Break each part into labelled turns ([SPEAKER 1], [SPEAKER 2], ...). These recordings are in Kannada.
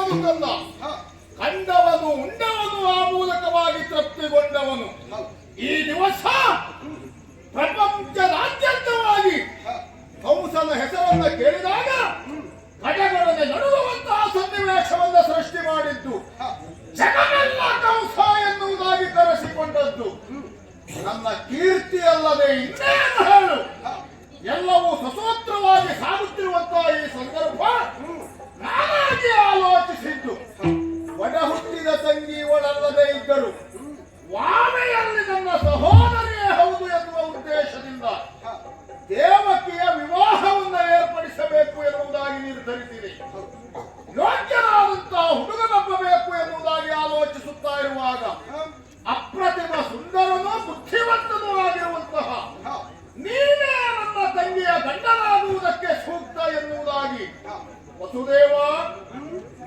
[SPEAKER 1] ಎನ್ನುವುದಲ್ಲ, ಕಂಡವನು ಉಂಡವನು ಆ ಮೂಲಕವಾಗಿ ತೃಪ್ತಿಗೊಂಡವನು. ಈ ದಿವಸ ಪ್ರಪಂಚದಾದ್ಯಂತವಾಗಿ ಕಂಸನ ಹೆಸರನ್ನ ಕೇಳಿದಾಗ ಕಡೆಗಡನೆ ನಡುಗುವಂತಹ ಸನ್ನಿವೇಶವನ್ನ ಸೃಷ್ಟಿ ಮಾಡಿದ್ದು, ಜಗವೆಲ್ಲ ಕಂಸ ಎನ್ನುವುದಾಗಿ ಕರೆಸಿಕೊಂಡದ್ದು. ನನ್ನ ಕೀರ್ತಿ ಅಲ್ಲದೆ ಇನ್ನೇನು ಹೇಳು. ಎಲ್ಲವೂ ಸಸೂತ್ರವಾಗಿ ಸಾಗುತ್ತಿರುವಂತಹ ಈ ಸಂದರ್ಭ ನಾನಾಗಿ ಆಲೋಚಿಸಿದ್ದು, ಒಡ ಹುಟ್ಟಿದ ತಂಗಿ ಒಳಲ್ಲದೆ ಇದ್ದರು ವಾಮೆಯಲ್ಲಿ ನನ್ನ ಸಹೋದರಿಯೇ ಹೌದು ಎನ್ನುವ ಉದ್ದೇಶದಿಂದ ದೇವಕಿಯ ವಿವಾಹವನ್ನು ಏರ್ಪಡಿಸಬೇಕು ಎನ್ನುವುದಾಗಿ ನಿರ್ಧರಿಸಿದೆ. ಯೋಗ್ಯನಾದಂತಹ ಹುಡುಗನೊಬ್ಬಬೇಕು ಎನ್ನುವುದಾಗಿ ಆಲೋಚಿಸುತ್ತಾ ಇರುವಾಗ ಅಪ್ರತಿಮ ಸುಂದರನೂ ಬುದ್ಧಿವಂತನೂ ಆಗಿರುವಂತಹ ನೀನೇ ನನ್ನ ತಂಗಿಯ ಗಂಡನಾಗುವುದಕ್ಕೆ ಸೂಕ್ತ ಎನ್ನುವುದಾಗಿ ವಸುದೇವ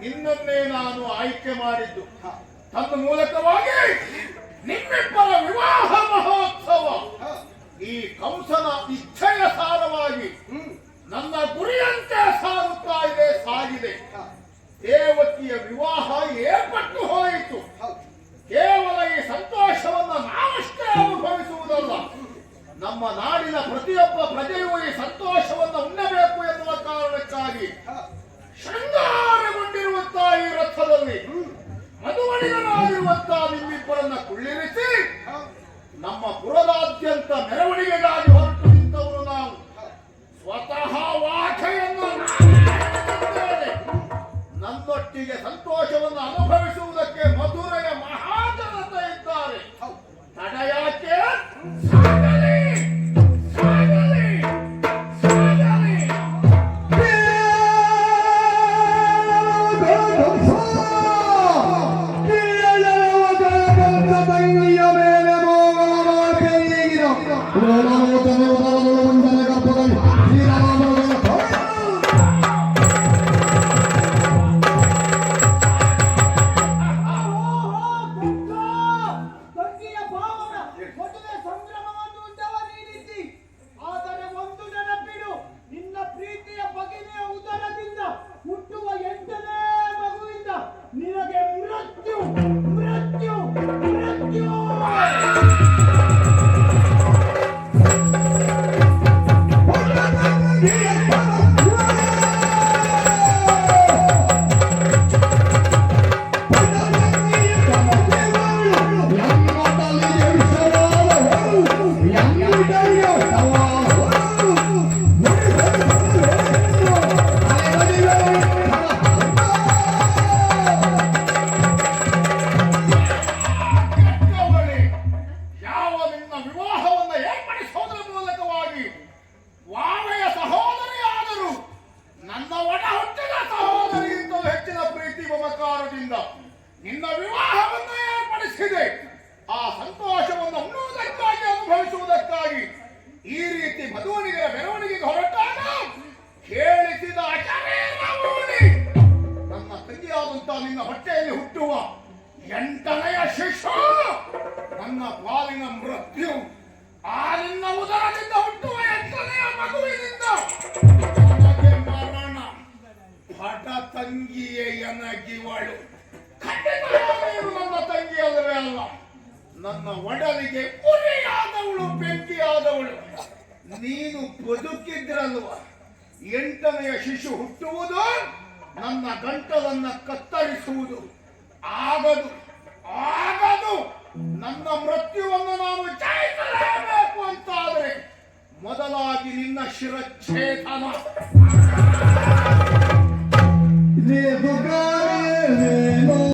[SPEAKER 1] ನಿನ್ನನ್ನೇ ನಾನು ಆಯ್ಕೆ ಮಾಡಿದ್ದು. ತನ್ನ ಮೂಲಕವಾಗಿ ನಿಮ್ಮಿಬ್ಬರ ವಿವಾಹ ಮಹೋತ್ಸವ ಈ ಕಂಸನ ಇಚ್ಛೆಯ ಸಾರವಾಗಿ ನನ್ನ ಗುರಿಯಂತೆ ಸಾಗುತ್ತಾ ಇದೆ, ಸಾಗಿದೆ. ದೇವಕಿಯ ವಿವಾಹ ಏರ್ಪಟ್ಟು ಹೋಯಿತು. ಕೇವಲ ಈ ಸಂತೋಷವನ್ನು ನಾವಷ್ಟೇ ಅನುಭವಿಸುವುದಲ್ಲ, ನಮ್ಮ ನಾಡಿನ ಪ್ರತಿಯೊಬ್ಬ ಪ್ರಜೆಯೂ ಈ ಸಂತೋಷವನ್ನು ಉಣ್ಣಬೇಕು ಎನ್ನುವ ಕಾರಣಕ್ಕಾಗಿ ಶೃಂಗಾರಗೊಂಡಿರುವಂತಹ ಈ ರಥದಲ್ಲಿ ಮಧುವಣಿಗರಾಗಿರುವಂತಹ ನಿಮ್ಮಿಬ್ಬರನ್ನ ಕುಳ್ಳಿರಿಸಿ ನಮ್ಮ ಪುರದಾದ್ಯಂತ ಮೆರವಣಿಗೆಗಾಗಿ ಹೊರಟು ನಿಂತವರು ನಾವು. ಸ್ವತಃ ವಾಖೆಯನ್ನು ನನ್ನೊಟ್ಟಿಗೆ ಸಂತೋಷವನ್ನು ಅನುಭವಿಸುವುದಕ್ಕೆ ಮಧುರೆಯ ಮಹಾಜನತೆ ಇದ್ದಾರೆ. ತಡೆಯಾಕೆ? ಸಾಗಲಿ ಸಾಗಲಿ ಸಾಗಲಿ. ನಿನ್ನ ವಿವಾಹವನ್ನು ಏರ್ಪಡಿಸಿದೆ. ಆ ಸಂತೋಷವನ್ನು ಉಣ್ಣುವುದಕ್ಕಾಗಿ ಅನುಭವಿಸುವುದಕ್ಕಾಗಿ ಈ ರೀತಿ ಮಧುವಣಿಗರ ಮೆರವಣಿಗೆಗೆ ಹೊರಟಾಗ ಕೇಳಿಸಿದ ನನ್ನ ತಂಗಿಯಾದಂತಹ ನಿನ್ನ ಹೊಟ್ಟೆಯಲ್ಲಿ ಹುಟ್ಟುವ 8ನೆಯ ಶಿಶು ನನ್ನ ಪಾಲಿನ ಮೃತ್ಯು. ಆ ನಿನ್ನ ಉದರದಿಂದ ಹುಟ್ಟುವ 8ನೆಯ ಮಗುವಿನಿಂದ ಮರಣ. ಹಠ ತಂಗಿಯೇ ಎನಗಿವಳು. ನನ್ನ ತಂಗಿ ಅಲ್ಲವೇ ಅಲ್ಲ, ನನ್ನ ಒಡಲಿಗೆ ಉರಿಯಾದವಳು, ಬೆಂಕಿಯಾದವಳು. ನೀನು ಬದುಕಿದ್ರಲ್ವ 8ನೆಯ ಶಿಶು ಹುಟ್ಟುವುದು, ನನ್ನ ಗಂಟಲನ್ನ ಕತ್ತರಿಸುವುದು ಆಗದು ಆಗದು. ನನ್ನ ಮೃತ್ಯುವನ್ನು ನಾನು ಜಯಿಸಲೇಬೇಕು ಅಂತಾದರೆ ಮೊದಲಾಗಿ ನಿನ್ನ ಶಿರಚ್ಛೇದನ.